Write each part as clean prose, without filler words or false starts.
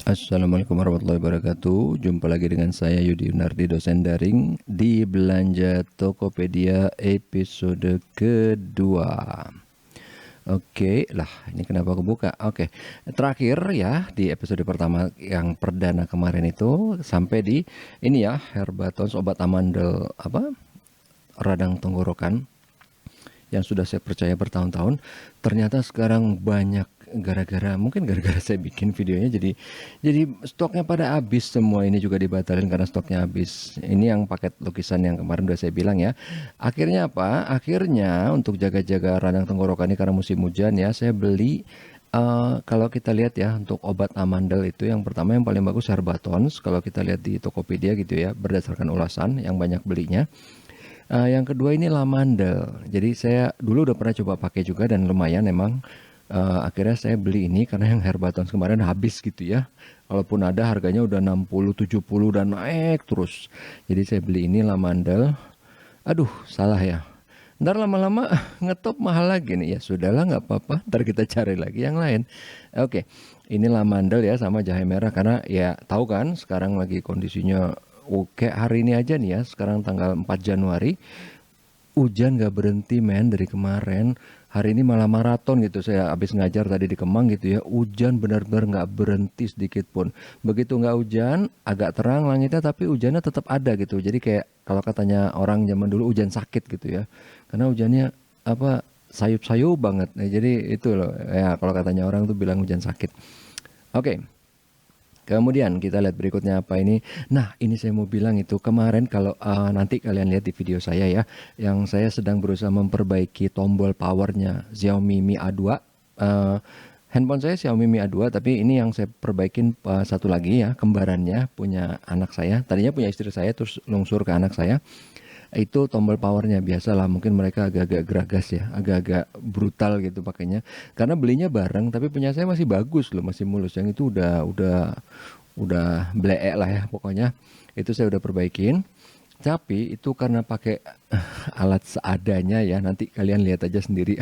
Assalamualaikum warahmatullahi wabarakatuh. Jumpa lagi dengan saya Yudi Yunardi, dosen daring di Belanja Tokopedia episode kedua. Oke, lah ini kenapa aku buka? Oke, terakhir ya di episode pertama yang perdana kemarin itu sampai di ini ya, Herbatons obat amandel radang tenggorokan yang sudah saya percaya bertahun-tahun. Ternyata sekarang banyak mungkin gara-gara saya bikin videonya jadi stoknya pada habis semua. Ini juga dibatalin karena stoknya habis. Ini yang paket lukisan yang kemarin udah saya bilang ya. Akhirnya apa? Akhirnya untuk jaga-jaga radang tenggorokan ini karena musim hujan ya, saya beli kalau kita lihat ya, untuk obat amandel itu yang pertama yang paling bagus Herbatons. Kalau kita lihat di Tokopedia gitu ya, berdasarkan ulasan yang banyak belinya. Yang kedua ini lamandel. Jadi saya dulu udah pernah coba pakai juga dan lumayan emang. Akhirnya saya beli ini karena yang Herbatons kemarin habis gitu ya. Kalaupun ada harganya udah 60, 70 dan naik terus. Jadi saya beli ini lamandel. Aduh, salah ya. Ntar lama-lama ngetop mahal lagi nih. Ya sudahlah, nggak apa-apa. Ntar kita cari lagi yang lain. Oke, ini lamandel ya sama jahe merah karena ya tahu kan sekarang lagi kondisinya. Oke, hari ini aja nih ya, sekarang tanggal 4 Januari, hujan gak berhenti men dari kemarin. Hari ini malah maraton gitu, saya habis ngajar tadi di Kemang gitu ya, hujan benar-benar gak berhenti sedikit pun. Begitu gak hujan, agak terang langitnya tapi hujannya tetap ada gitu. Jadi kayak kalau katanya orang zaman dulu hujan sakit gitu ya. Karena hujannya sayup-sayup banget. Nah, jadi itu loh, ya kalau katanya orang tuh bilang hujan sakit. Oke. Kemudian kita lihat berikutnya apa ini. Nah, ini saya mau bilang itu kemarin kalau nanti kalian lihat di video saya ya, yang saya sedang berusaha memperbaiki tombol powernya Xiaomi Mi A2. Handphone saya Xiaomi Mi A2, tapi ini yang saya perbaikin satu lagi ya, kembarannya punya anak saya. Tadinya punya istri saya, terus lungsur ke anak saya. Itu tombol powernya biasalah, mungkin mereka agak-agak geragas ya, agak-agak brutal gitu pakainya. Karena belinya bareng, tapi punya saya masih bagus loh, masih mulus. Yang itu udah bleek lah ya pokoknya. Itu saya udah perbaikin. Tapi itu karena pakai alat seadanya ya, nanti kalian lihat aja sendiri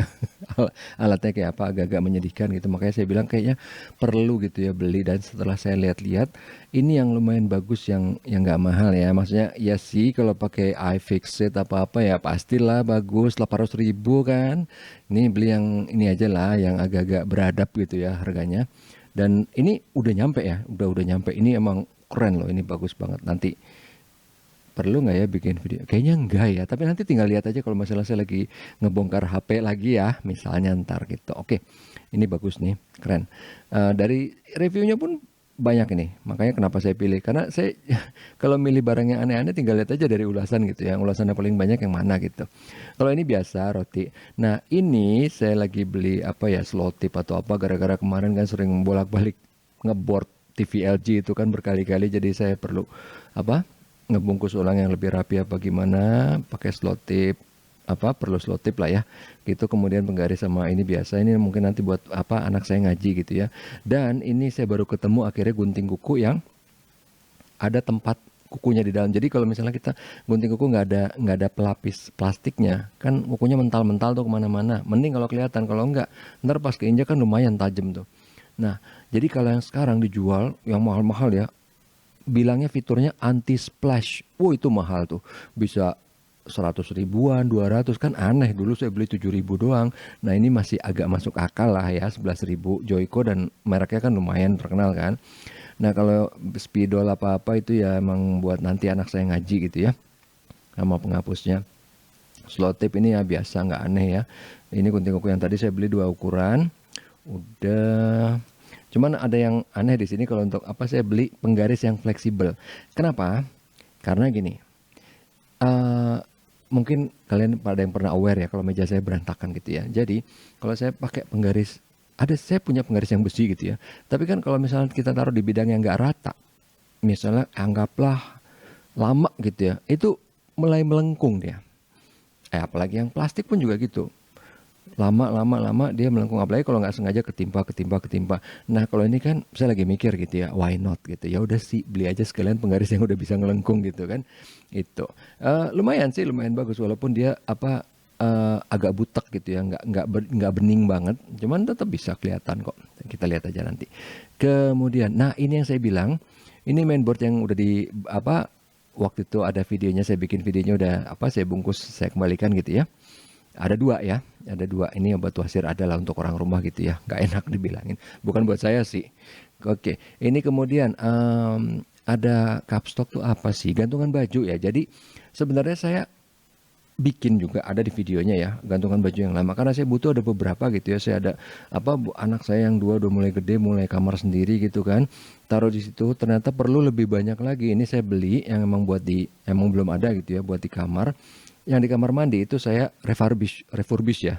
alatnya kayak apa, agak-agak menyedihkan gitu. Makanya saya bilang kayaknya perlu gitu ya beli. Dan setelah saya lihat-lihat, ini yang lumayan bagus, yang nggak mahal ya. Maksudnya ya sih kalau pakai iFixit apa-apa ya pastilah bagus, 800.000 kan. Ini beli yang ini aja lah, yang agak-agak beradab gitu ya harganya. Dan ini udah nyampe ya, udah nyampe. Ini emang keren loh, ini bagus banget. Nanti perlu nggak ya bikin video? Kayaknya enggak ya, tapi nanti tinggal lihat aja kalau masalah saya lagi ngebongkar HP lagi ya, misalnya ntar gitu. Oke, ini bagus nih, keren. Dari reviewnya pun banyak ini, makanya kenapa saya pilih. Karena saya kalau milih barang yang aneh-aneh tinggal lihat aja dari ulasan gitu ya, ulasannya paling banyak yang mana gitu. Kalau ini biasa roti. Nah ini saya lagi beli apa ya, slow tip atau apa, gara-gara kemarin kan sering bolak-balik ngeboard TV LG itu kan berkali-kali, jadi saya perlu apa ngebungkus ulang yang lebih rapi apa gimana, pakai slot tip, perlu slot tip lah ya gitu. Kemudian penggaris sama ini biasa, ini mungkin nanti buat anak saya ngaji gitu ya. Dan ini saya baru ketemu akhirnya gunting kuku yang ada tempat kukunya di dalam. Jadi kalau misalnya kita gunting kuku nggak ada pelapis plastiknya, kan kukunya mental-mental tuh kemana-mana. Mending kalau kelihatan, kalau nggak ntar pas keinjak kan lumayan tajam tuh. Nah, jadi kalau yang sekarang dijual yang mahal-mahal ya, bilangnya fiturnya anti splash. Itu mahal tuh. Bisa 100 ribuan, 200 kan aneh. Dulu saya beli 7.000 doang. Nah, ini masih agak masuk akal lah ya, 11.000 Joyko dan mereknya kan lumayan terkenal kan. Nah, kalau spidol apa-apa itu ya emang buat nanti anak saya ngaji gitu ya. Sama penghapusnya. Slot tip ini ya biasa, nggak aneh ya. Ini gunting kuku yang tadi saya beli 2 ukuran. Udah. Cuman ada yang aneh di sini kalau untuk saya beli penggaris yang fleksibel. Kenapa? Karena gini, mungkin kalian pada yang pernah aware ya kalau meja saya berantakan gitu ya. Jadi kalau saya pakai penggaris, saya punya penggaris yang besi gitu ya. Tapi kan kalau misalnya kita taruh di bidang yang nggak rata, misalnya anggaplah lama gitu ya, itu mulai melengkung dia. Apalagi yang plastik pun juga gitu. Lama dia melengkung, apalagi kalau nggak sengaja ketimpa. Nah kalau ini kan saya lagi mikir gitu ya, why not gitu ya, udah sih beli aja sekalian penggaris yang udah bisa ngelengkung gitu kan. Itu lumayan sih, lumayan bagus walaupun dia agak butek gitu ya, nggak bening banget, cuman tetap bisa kelihatan kok. Kita lihat aja nanti. Kemudian, nah ini yang saya bilang, ini mainboard yang udah di apa waktu itu ada videonya, saya bikin videonya udah saya bungkus, saya kembalikan gitu ya. Ada dua ya, ada dua. Ini obat wasir adalah untuk orang rumah gitu ya, nggak enak dibilangin. Bukan buat saya sih. Oke, ini kemudian ada kapstok tuh apa sih? Gantungan baju ya. Jadi sebenarnya saya bikin juga ada di videonya ya, gantungan baju yang lama, karena saya butuh ada beberapa gitu ya. Saya ada anak saya yang dua udah mulai gede, mulai kamar sendiri gitu kan, taruh di situ. Ternyata perlu lebih banyak lagi. Ini saya beli yang emang belum ada gitu ya, buat di kamar. Yang di kamar mandi itu saya refurbish ya,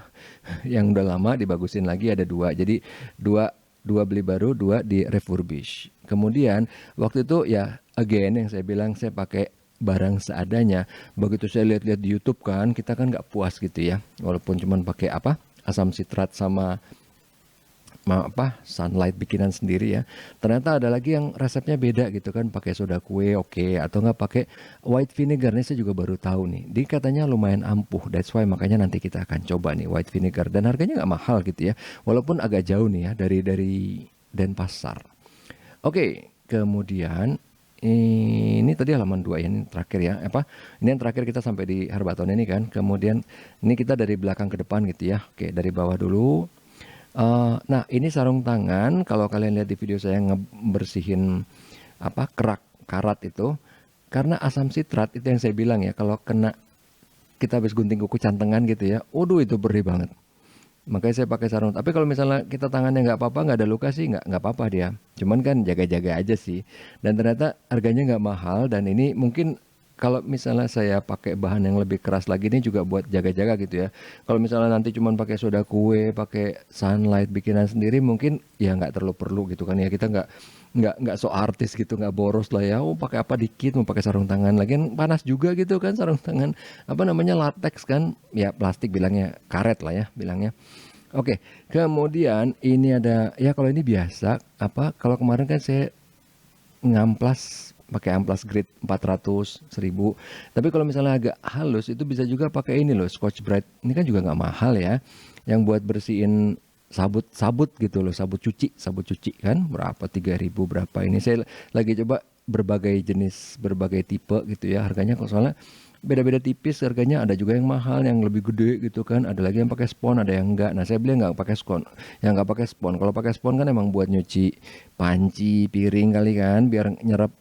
yang udah lama dibagusin lagi, ada dua. Jadi dua dua beli baru, dua di refurbish. Kemudian waktu itu ya again yang saya bilang, saya pakai barang seadanya. Begitu saya lihat-lihat di YouTube kan, kita kan nggak puas gitu ya, walaupun cuman pakai asam sitrat sama sunlight bikinan sendiri ya. Ternyata ada lagi yang resepnya beda gitu kan, pakai soda kue oke, atau nggak pakai white vinegar. Nih saya juga baru tahu nih, dia katanya lumayan ampuh, that's why makanya nanti kita akan coba nih white vinegar, dan harganya nggak mahal gitu ya, walaupun agak jauh nih ya dari Denpasar. Oke, kemudian ini tadi halaman 2 ya, ini terakhir ya. Ini yang terakhir kita sampai di Herbaton ini kan. Kemudian ini kita dari belakang ke depan gitu ya. Oke, dari bawah dulu. Nah, ini sarung tangan. Kalau kalian lihat di video saya ngebersihin karat itu, karena asam sitrat itu yang saya bilang ya, kalau kena kita habis gunting kuku cantengan gitu ya, waduh itu perih banget. Makanya saya pakai sarung. Tapi kalau misalnya kita tangannya nggak apa-apa, nggak ada luka sih, nggak apa-apa dia. Cuman kan jaga-jaga aja sih. Dan ternyata harganya nggak mahal, dan ini mungkin kalau misalnya saya pakai bahan yang lebih keras lagi, ini juga buat jaga-jaga gitu ya. Kalau misalnya nanti cuman pakai soda kue, pakai sunlight bikinan sendiri, mungkin ya nggak terlalu perlu gitu kan ya. Kita nggak so artis gitu, nggak boros lah ya. Oh pakai apa dikit, mau pakai sarung tangan. Lagian panas juga gitu kan sarung tangan. Latex kan? Ya plastik bilangnya, karet lah ya bilangnya. Oke, kemudian ini ada ya, kalau ini biasa kalau kemarin kan saya ngamplas pakai amplas grade 400 1000. Tapi kalau misalnya agak halus itu bisa juga pakai ini loh, Scotch Brite. Ini kan juga nggak mahal ya, yang buat bersihin sabut gitu loh, sabut cuci kan berapa, 3000 berapa. Ini saya lagi coba berbagai jenis, berbagai tipe gitu ya, harganya kalau soalnya beda-beda tipis harganya. Ada juga yang mahal, yang lebih gede gitu kan, ada lagi yang pakai spon, ada yang enggak. Nah saya beli yang nggak pakai spon, kalau pakai spon kan emang buat nyuci panci piring kali kan, biar nyerap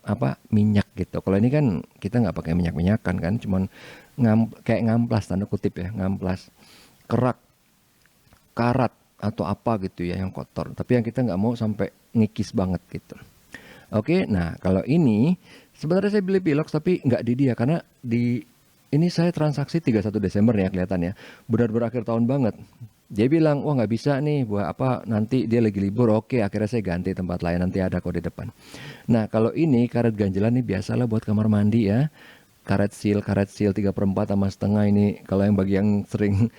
minyak gitu. Kalau ini kan kita nggak pakai minyak-minyakan kan, cuman kayak ngamplas, tanda kutip ya, ngamplas kerak, karat atau apa gitu ya yang kotor, tapi yang kita nggak mau sampai ngikis banget gitu. Oke, nah kalau ini sebenarnya saya beli Pilox tapi nggak di dia, karena di ini saya transaksi 31 Desember ya, kelihatan ya, benar-benar akhir tahun banget. Dia bilang, wah nggak bisa nih, buat nanti dia lagi libur. Oke, akhirnya saya ganti tempat lain, nanti ada kok di depan. Nah kalau ini karet ganjelan nih, biasalah buat kamar mandi ya. Karet seal 3/4 sama setengah ini. Kalau yang bagi yang sering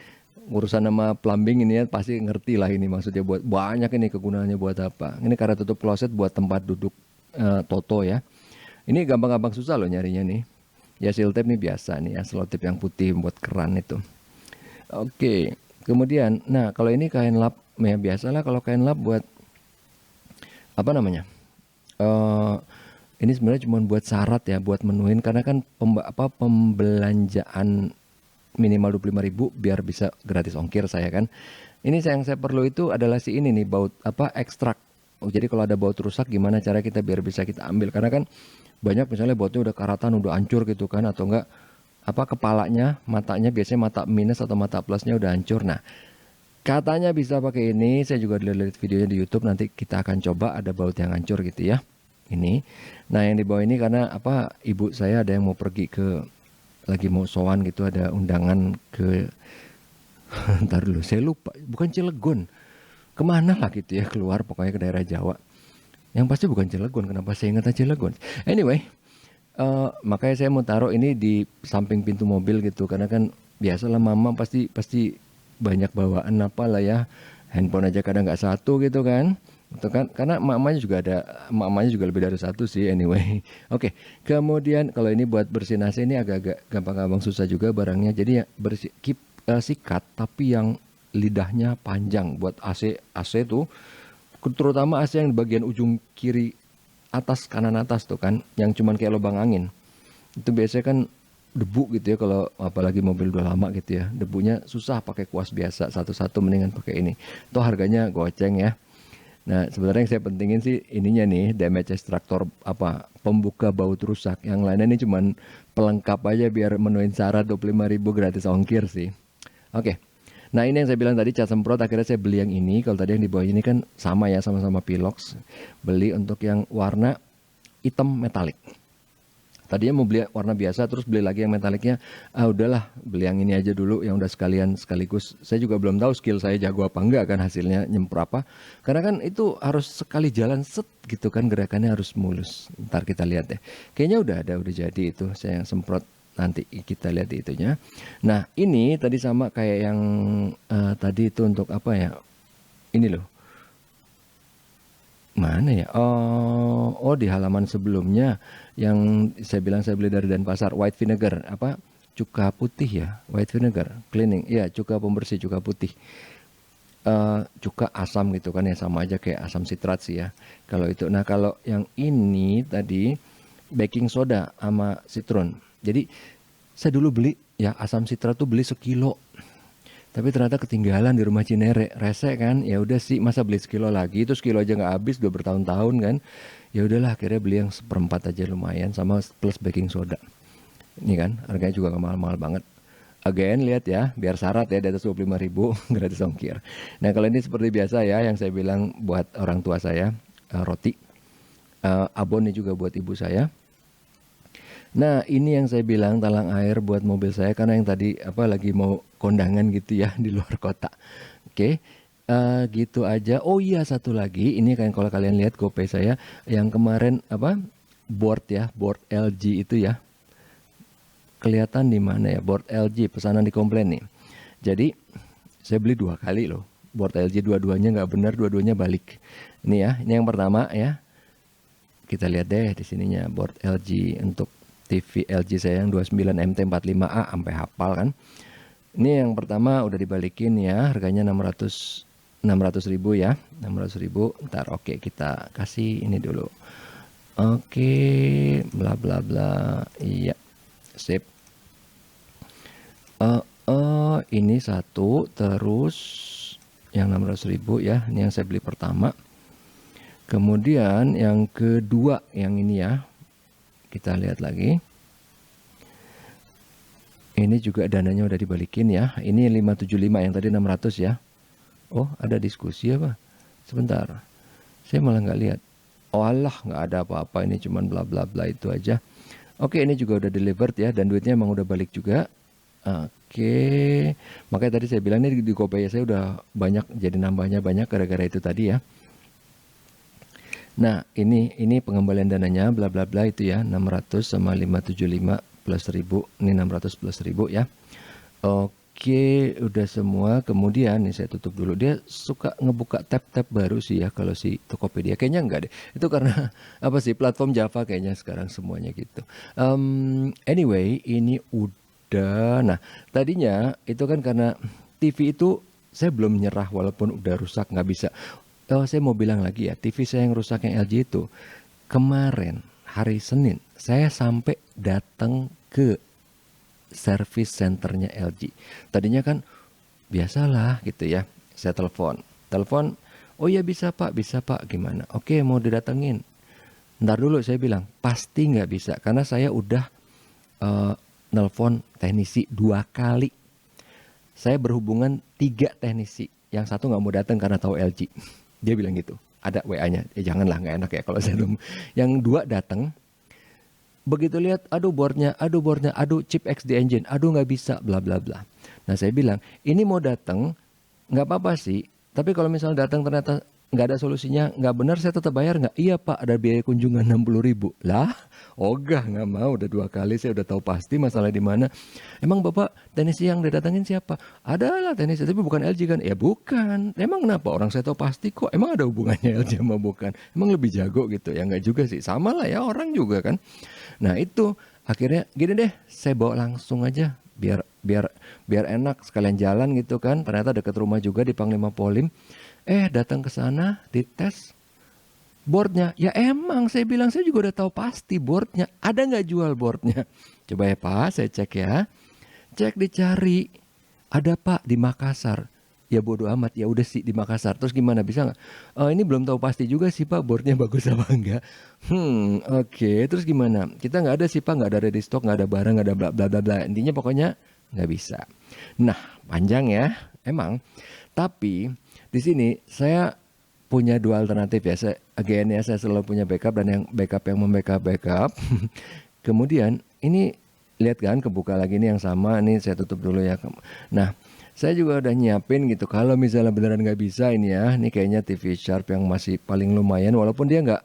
urusan sama plumbing ini ya, pasti ngerti lah ini maksudnya, buat banyak ini kegunaannya buat apa. Ini karet tutup kloset buat tempat duduk Toto ya. Ini gampang-gampang susah loh nyarinya nih. Ya seal tape nih biasa nih ya, selotip yang putih buat keran itu. Oke, kemudian nah kalau ini kain lap ya, biasalah kalau kain lap buat ini sebenarnya cuma buat syarat ya, buat menuin, karena kan pembelanjaan minimal 25.000 biar bisa gratis ongkir saya kan. Ini yang saya perlu itu adalah si ini nih, baut ekstrak. Jadi kalau ada baut rusak, gimana cara kita biar bisa kita ambil, karena kan banyak misalnya bautnya udah karatan, udah hancur gitu kan, atau enggak kepalanya, matanya, biasanya mata minus atau mata plusnya udah hancur. Nah katanya bisa pakai ini, saya juga lihat videonya di YouTube, nanti kita akan coba. Ada baut yang hancur gitu ya ini. Nah yang di bawah ini karena ibu saya ada yang mau pergi lagi mau sowan gitu, ada undangan ke ntar dulu saya lupa, bukan Cilegon, kemana lah gitu ya, keluar pokoknya ke daerah Jawa. Yang pasti bukan Cilegon, kenapa saya ingat Cilegon. Anyway, makanya saya mau taruh ini di samping pintu mobil gitu, karena kan biasalah mama pasti banyak bawaan lah ya, handphone aja kadang nggak satu gitu kan. Itu kan karena mamanya juga lebih dari satu sih anyway. Oke, kemudian kalau ini buat bersihin AC, ini agak-agak gampang-gampang susah juga barangnya, jadi ya sikat tapi yang lidahnya panjang buat AC tuh, terutama AC yang di bagian ujung kiri atas, kanan atas tuh kan, yang cuman kayak lubang angin. Itu biasanya kan debu gitu ya, kalau apalagi mobil udah lama gitu ya, debunya susah pakai kuas biasa, satu-satu mendingan pakai ini. Toh harganya goceng ya. Nah, sebenarnya yang saya pentingin sih ininya nih, damage extractor, apa, pembuka baut rusak. Yang lainnya ini cuman pelengkap aja biar menuin syarat 25.000 gratis ongkir sih. Oke. Nah, ini yang saya bilang tadi, cat semprot, akhirnya saya beli yang ini. Kalau tadi yang di bawah ini kan sama ya, sama-sama Pilox. Beli untuk yang warna hitam metalik. Tadinya mau beli warna biasa, terus beli lagi yang metaliknya. Udahlah, beli yang ini aja dulu, yang udah sekaligus. Saya juga belum tahu skill saya jago apa enggak kan, hasilnya nyemprot apa. Karena kan itu harus sekali jalan set gitu kan, gerakannya harus mulus. Ntar kita lihat deh. Kayaknya udah jadi itu, saya yang semprot. Nanti kita lihat itunya. Nah, ini tadi sama kayak yang tadi itu untuk apa ya? Ini loh. Mana ya? Oh, di halaman sebelumnya yang saya bilang saya beli dari Denpasar, white vinegar, apa? Cuka putih ya, white vinegar, cleaning. Ya, cuka pembersih, cuka putih. Cuka asam gitu kan ya, sama aja kayak asam sitrat sih ya. Kalau itu. Nah, kalau yang ini tadi baking soda sama citron. Jadi saya dulu beli ya asam sitrat tuh beli sekilo. Tapi ternyata ketinggalan di rumah Cinere, rese kan, ya udah sih masa beli sekilo lagi, itu sekilo aja nggak habis, udah bertahun-tahun kan, ya udahlah akhirnya beli yang seperempat aja lumayan, sama plus baking soda. Ini kan harganya juga nggak mahal-mahal banget. Again lihat ya, biar syarat ya di atas 25.000 gratis ongkir. Nah kalau ini seperti biasa ya, yang saya bilang buat orang tua saya, roti, abon ini juga buat ibu saya. Nah ini yang saya bilang talang air buat mobil saya, karena yang tadi apa lagi mau kondangan gitu ya di luar kota. Oke, gitu aja. Oh iya satu lagi, ini kan kalau kalian lihat GoPay saya yang kemarin apa board ya, board LG itu ya. Kelihatan di mana ya board LG, pesanan di komplain nih. Jadi saya beli 2 kali loh. Board LG dua-duanya nggak benar, dua-duanya balik. Ini ya, ini yang pertama ya. Kita lihat deh di sininya board LG untuk TV LG saya yang 29 MT45A, sampai hafal kan. Ini yang pertama udah dibalikin ya, harganya 600.000 ya, 600.000. Ntar oke, kita kasih ini dulu. Oke, bla bla bla. Iya. Sip. Ini satu, terus yang 600.000 ya, ini yang saya beli pertama. Kemudian yang kedua yang ini ya, kita lihat lagi. Ini juga dananya udah dibalikin ya. Ini 575, yang tadi 600 ya. Oh, ada diskusi apa? Sebentar. Saya malah nggak lihat. Oh alah, nggak ada apa-apa. Ini cuman bla bla bla itu aja. Oke, ini juga udah delivered ya, dan duitnya emang udah balik juga. Oke. Makanya tadi saya bilang ini di GoPay saya udah banyak, jadi nambahnya banyak gara-gara itu tadi ya. Nah, ini pengembalian dananya bla bla bla itu ya, 600 sama 575 plus 1000, ini 600 plus 1000 ya. Oke, udah semua. Kemudian nih saya tutup dulu. Dia suka ngebuka tab-tab baru sih ya kalau si Tokopedia. Kayaknya enggak deh. Itu karena apa sih, platform Java kayaknya sekarang semuanya gitu. Anyway, ini udah. Nah, tadinya itu kan karena TV itu saya belum nyerah walaupun udah rusak, nggak bisa. Saya mau bilang lagi ya, TV saya yang rusak yang LG itu, kemarin hari Senin saya sampai datang ke service centernya LG. Tadinya kan biasalah gitu ya, saya telepon, oh ya bisa pak, gimana? Oke, mau didatengin. Ntar dulu saya bilang, pasti nggak bisa, karena saya udah nelpon teknisi 2 kali. Saya berhubungan 3 teknisi, yang satu nggak mau datang karena tahu LG. Dia bilang gitu, ada WA-nya. Janganlah, nggak enak ya kalau saya belum. Yang 2 datang, begitu lihat, aduh boardnya, aduh chip XD engine, aduh nggak bisa, bla bla bla. Nah saya bilang, ini mau datang, nggak apa-apa sih. Tapi kalau misalnya datang ternyata nggak ada solusinya, nggak benar, saya tetap bayar nggak? Iya pak, ada biaya kunjungan 60.000. Lah, ogah nggak mau, udah 2 kali saya udah tahu pasti masalah di mana. Emang bapak teknisi yang didatangin siapa? Adalah teknisi, tapi bukan LG kan? Ya bukan. Emang kenapa? Orang saya tahu pasti kok. Emang ada hubungannya LG sama bukan? Emang lebih jago gitu? Ya nggak juga sih. Sama lah ya, orang juga kan. Nah itu akhirnya gini deh, saya bawa langsung aja biar biar biar enak sekalian jalan gitu kan. Ternyata deket rumah juga di Panglima Polim. Datang ke sana dites boardnya. Ya emang saya bilang saya juga udah tahu pasti boardnya. Ada nggak jual boardnya? Coba ya Pak, saya cek ya. Cek dicari. Ada Pak di Makassar. Ya bodo amat, ya udah sih di Makassar. Terus gimana, bisa nggak? Ini belum tahu pasti juga sih Pak boardnya bagus apa enggak. Oke. Terus gimana? Kita nggak ada sih Pak, nggak ada ready stock, nggak ada barang, nggak ada bla bla bla bla. Intinya pokoknya nggak bisa. Nah, panjang ya, emang. Tapi di sini saya punya dua alternatif ya. Saya selalu punya backup dan yang membackup. Kemudian ini lihat kan kebuka lagi nih yang sama. Ini saya tutup dulu ya. Nah, saya juga udah nyiapin gitu. Kalau misalnya beneran nggak bisa ini ya. Ini kayaknya TV Sharp yang masih paling lumayan. Walaupun dia nggak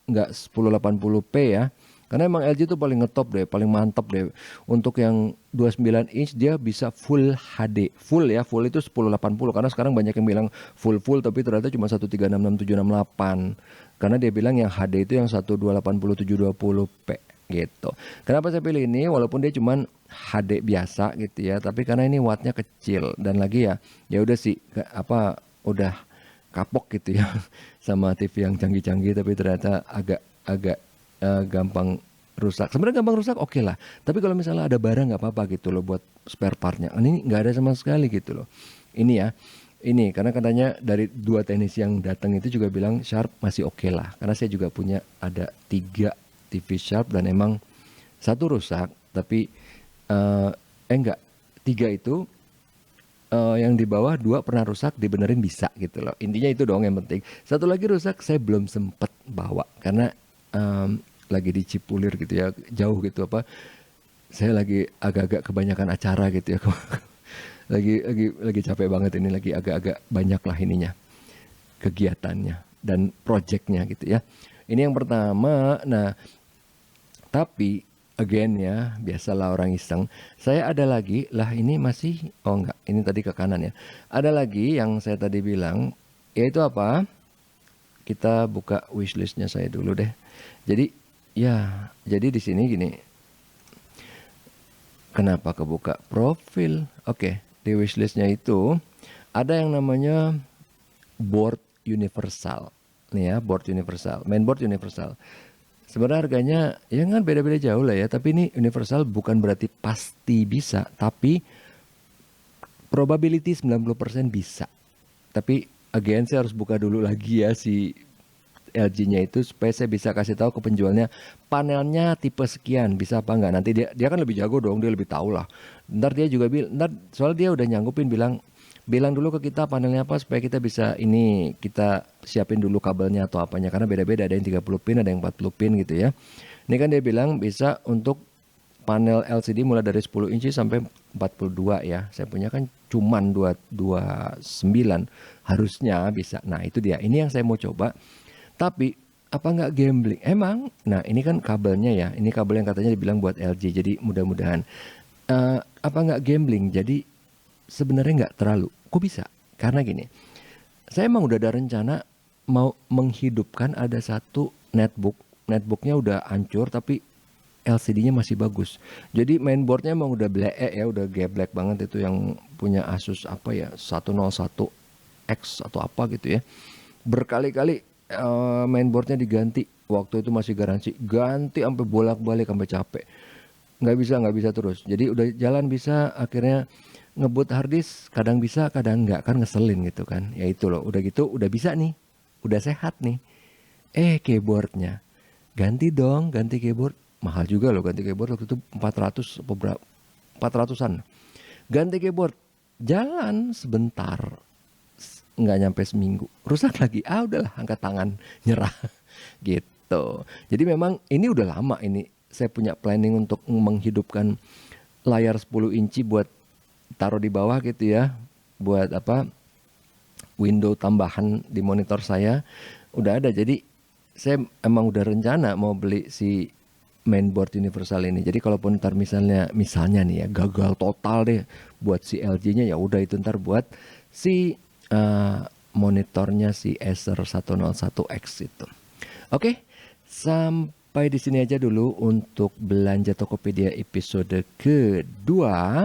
1080p ya. Karena emang LG tuh paling ngetop deh, paling mantap deh. Untuk yang 29 inch dia bisa full HD. Full ya, full itu 1080. Karena sekarang banyak yang bilang full tapi ternyata cuma 1366768. Karena dia bilang yang HD itu yang 1280720p gitu. Kenapa saya pilih ini? Walaupun dia cuma HD biasa gitu ya, tapi karena ini wattnya kecil dan lagi ya udah sih udah kapok gitu ya sama TV yang canggih-canggih, tapi ternyata agak gampang rusak. Sebenarnya gampang rusak oke lah. Tapi kalau misalnya ada barang nggak apa-apa gitu loh buat spare partnya. Ini nggak ada sama sekali gitu loh. Ini ya. Ini karena katanya dari dua teknisi yang datang itu juga bilang Sharp masih oke lah. Karena saya juga punya ada 3 TV Sharp dan emang satu rusak. Tapi enggak. 3 itu yang di bawah 2 pernah rusak dibenerin bisa gitu loh. Intinya itu doang yang penting. Satu lagi rusak saya belum sempet bawa karena lagi di Cipulir gitu ya, jauh gitu saya lagi agak-agak kebanyakan acara gitu ya. lagi capek banget ini, lagi agak-agak banyak lah ininya kegiatannya dan projectnya gitu ya. Ini yang pertama. Nah, tapi again ya, biasalah orang iseng. Saya ada lagi lah, ini masih enggak, ini tadi ke kanan ya. Ada lagi yang saya tadi bilang, yaitu apa? Kita buka wishlistnya saya dulu deh. Jadi di sini gini. Kenapa kebuka profil? Oke, di wishlistnya itu ada yang namanya board universal. Nih ya, board universal, mainboard universal. Sebenarnya harganya ya kan beda-beda jauh lah ya, tapi ini universal bukan berarti pasti bisa, tapi probability 90% bisa. Tapi again saya harus buka dulu lagi ya si LG-nya itu supaya saya bisa kasih tahu ke penjualnya panelnya tipe sekian bisa apa enggak. Nanti dia kan lebih jago dong, dia lebih tahu lah. Ntar dia juga soalnya dia udah nyanggupin bilang dulu ke kita panelnya apa supaya kita bisa kita siapin dulu kabelnya atau apanya karena beda-beda, ada yang 30 pin, ada yang 40 pin gitu ya. Ini kan dia bilang bisa untuk panel LCD mulai dari 10 inci sampai 42 ya. Saya punya kan cuman 29 harusnya bisa. Nah, itu dia. Ini yang saya mau coba. Tapi apa nggak gambling? Emang, nah ini kan kabelnya ya. Ini kabel yang katanya dibilang buat LG. Jadi mudah-mudahan apa nggak gambling? Jadi sebenarnya nggak terlalu. Kok bisa? Karena gini, saya emang udah ada rencana mau menghidupkan ada satu netbook. Netbooknya udah hancur tapi LCD-nya masih bagus. Jadi mainboardnya emang udah udah geblek banget itu yang punya Asus 101X atau apa gitu ya. Berkali-kali mainboardnya diganti, waktu itu masih garansi, ganti sampai bolak-balik sampai capek, nggak bisa terus. Jadi udah jalan bisa, akhirnya ngebut harddisk kadang bisa kadang nggak, kan ngeselin gitu kan. Ya itu loh, udah gitu udah bisa nih, udah sehat nih, keyboardnya ganti keyboard, mahal juga loh ganti keyboard, waktu itu 400 apa berapa, 400-an ganti keyboard, jalan sebentar nggak nyampe seminggu rusak lagi, udahlah angkat tangan nyerah gitu. Jadi memang ini udah lama, ini saya punya planning untuk menghidupkan layar 10 inci buat taruh di bawah gitu ya, buat window tambahan di monitor saya udah ada. Jadi saya emang udah rencana mau beli si mainboard universal ini. Jadi kalaupun ntar misalnya nih ya gagal total deh buat si LG-nya, ya udah itu ntar buat si monitornya si Acer 101X itu. Oke, sampai di sini aja dulu untuk belanja Tokopedia episode kedua.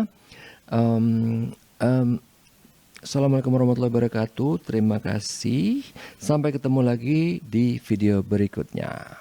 Assalamualaikum warahmatullahi wabarakatuh. Terima kasih. Sampai ketemu lagi di video berikutnya.